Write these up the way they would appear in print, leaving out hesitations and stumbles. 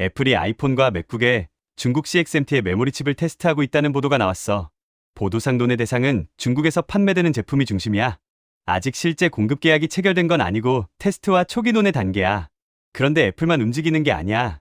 애플이 아이폰과 맥북에 중국 CXMT의 메모리 칩을 테스트하고 있다는 보도가 나왔어. 보도상 논의 대상은 중국에서 판매되는 제품이 중심이야. 아직 실제 공급 계약이 체결된 건 아니고 테스트와 초기 논의 단계야. 그런데 애플만 움직이는 게 아니야.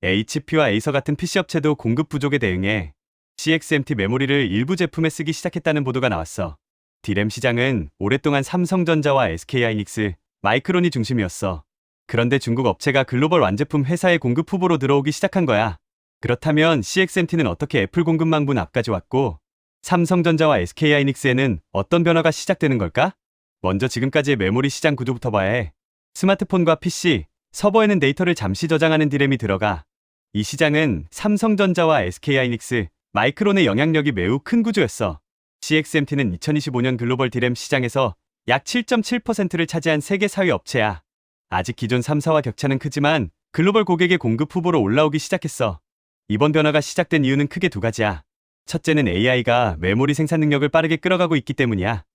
HP와 에이서 같은 PC 업체도 공급 부족에 대응해 CXMT 메모리를 일부 제품에 쓰기 시작했다는 보도가 나왔어. D램 시장은 오랫동안 삼성전자와 SK하이닉스, 마이크론이 중심이었어. 그런데 중국 업체가 글로벌 완제품 회사의 공급 후보로 들어오기 시작한 거야. 그렇다면 CXMT는 어떻게 애플 공급망분 앞까지 왔고 삼성전자와 SK하이닉스에는 어떤 변화가 시작되는 걸까? 먼저 지금까지의 메모리 시장 구조부터 봐야 해. 스마트폰과 PC, 서버에는 데이터를 잠시 저장하는 D램이 들어가. 이 시장은 삼성전자와 SK하이닉스, 마이크론의 영향력이 매우 큰 구조였어. CXMT는 2025년 글로벌 D램 시장에서 약 7.7%를 차지한 세계 4위 업체야. 아직 기존 3사와 격차는 크지만 글로벌 고객의 공급 후보로 올라오기 시작했어. 이번 변화가 시작된 이유는 크게 두 가지야. 첫째는 AI가 메모리 생산 능력을 빠르게 끌어가고 있기 때문이야.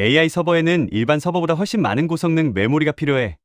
AI 서버에는 일반 서버보다 훨씬 많은 고성능 메모리가 필요해.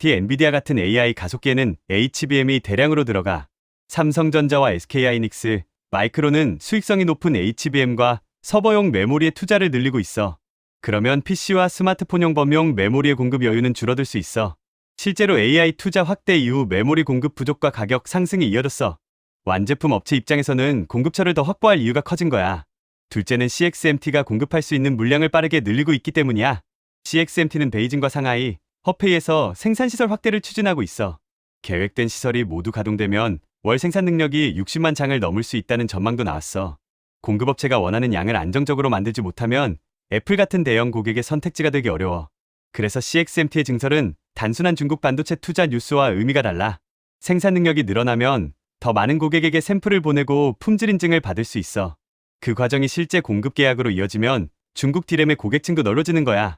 엔비디아 같은 AI 가속기에는 HBM이 대량으로 들어가. 삼성전자와 SK하이닉스, 마이크론은 수익성이 높은 HBM과 서버용 메모리의 투자를 늘리고 있어. 그러면 PC와 스마트폰용 범용 메모리의 공급 여유는 줄어들 수 있어. 실제로 AI 투자 확대 이후 메모리 공급 부족과 가격 상승이 이어졌어. 완제품 업체 입장에서는 공급처를 더 확보할 이유가 커진 거야. 둘째는 CXMT가 공급할 수 있는 물량을 빠르게 늘리고 있기 때문이야. CXMT는 베이징과 상하이, 허페이에서 생산시설 확대를 추진하고 있어. 계획된 시설이 모두 가동되면 월 생산 능력이 60만 장을 넘을 수 있다는 전망도 나왔어. 공급업체가 원하는 양을 안정적으로 만들지 못하면 애플 같은 대형 고객의 선택지가 되기 어려워. 그래서 CXMT의 증설은 단순한 중국 반도체 투자 뉴스와 의미가 달라. 생산 능력이 늘어나면 더 많은 고객에게 샘플을 보내고 품질 인증을 받을 수 있어. 그 과정이 실제 공급 계약으로 이어지면 중국 D램의 고객층도 넓어지는 거야.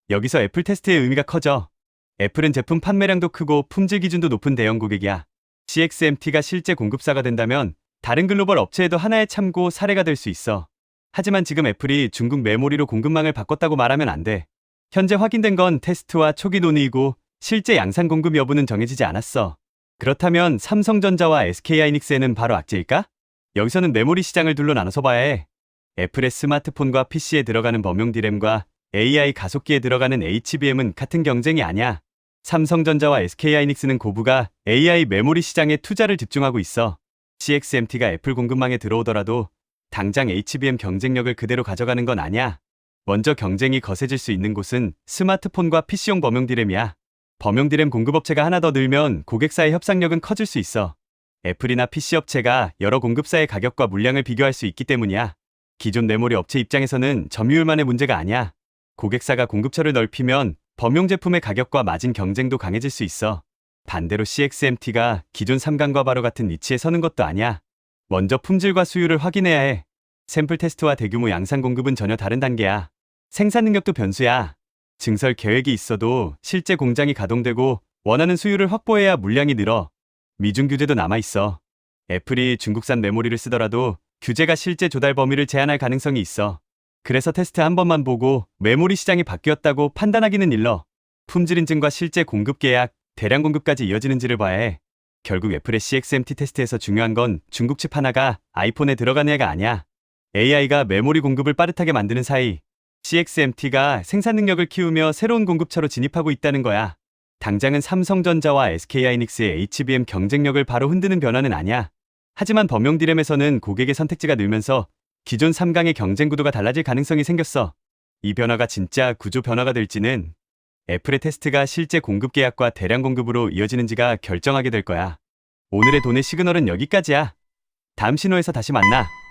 여기서 애플 테스트의 의미가 커져. 애플은 제품 판매량도 크고 품질 기준도 높은 대형 고객이야. CXMT가 실제 공급사가 된다면 다른 글로벌 업체에도 하나의 참고 사례가 될 수 있어. 하지만 지금 애플이 중국 메모리로 공급망을 바꿨다고 말하면 안 돼. 현재 확인된 건 테스트와 초기 논의이고 실제 양산 공급 여부는 정해지지 않았어. 그렇다면 삼성전자와 SK하이닉스에는 바로 악재일까? 여기서는 메모리 시장을 둘로 나눠서 봐야 해. 애플의 스마트폰과 PC에 들어가는 범용 D램과 AI 가속기에 들어가는 HBM은 같은 경쟁이 아니야. 삼성전자와 SK하이닉스는 고부가 AI 메모리 시장에 투자를 집중하고 있어. CXMT가 애플 공급망에 들어오더라도 당장 HBM 경쟁력을 그대로 가져가는 건 아니야. 먼저 경쟁이 거세질 수 있는 곳은 스마트폰과 PC용 범용 D램이야. 범용 D램 공급업체가 하나 더 늘면 고객사의 협상력은 커질 수 있어. 애플이나 PC 업체가 여러 공급사의 가격과 물량을 비교할 수 있기 때문이야. 기존 메모리 업체 입장에서는 점유율만의 문제가 아니야. 고객사가 공급처를 넓히면 범용 제품의 가격과 마진 경쟁도 강해질 수 있어. 반대로 CXMT가 기존 삼강과 바로 같은 위치에 서는 것도 아니야. 먼저 품질과 수율을 확인해야 해. 샘플 테스트와 대규모 양산 공급은 전혀 다른 단계야. 생산 능력도 변수야. 증설 계획이 있어도 실제 공장이 가동되고 원하는 수율을 확보해야 물량이 늘어. 미중 규제도 남아있어. 애플이 중국산 메모리를 쓰더라도 규제가 실제 조달 범위를 제한할 가능성이 있어. 그래서 테스트 한 번만 보고 메모리 시장이 바뀌었다고 판단하기는 일러. 품질 인증과 실제 공급 계약, 대량 공급까지 이어지는지를 봐야 해. 결국 애플의 CXMT 테스트에서 중요한 건 중국 칩 하나가 아이폰에 들어가느냐가 아니야. AI가 메모리 공급을 빠듯하게 만드는 사이 CXMT가 생산 능력을 키우며 새로운 공급처로 진입하고 있다는 거야. 당장은 삼성전자와 SK하이닉스의 HBM 경쟁력을 바로 흔드는 변화는 아니야. 하지만 범용 D램에서는 고객의 선택지가 늘면서 기존 3강의 경쟁 구도가 달라질 가능성이 생겼어. 이 변화가 진짜 구조 변화가 될지는 애플의 테스트가 실제 공급 계약과 대량 공급으로 이어지는지가 결정하게 될 거야. 오늘의 돈의 시그널은 여기까지야. 다음 신호에서 다시 만나.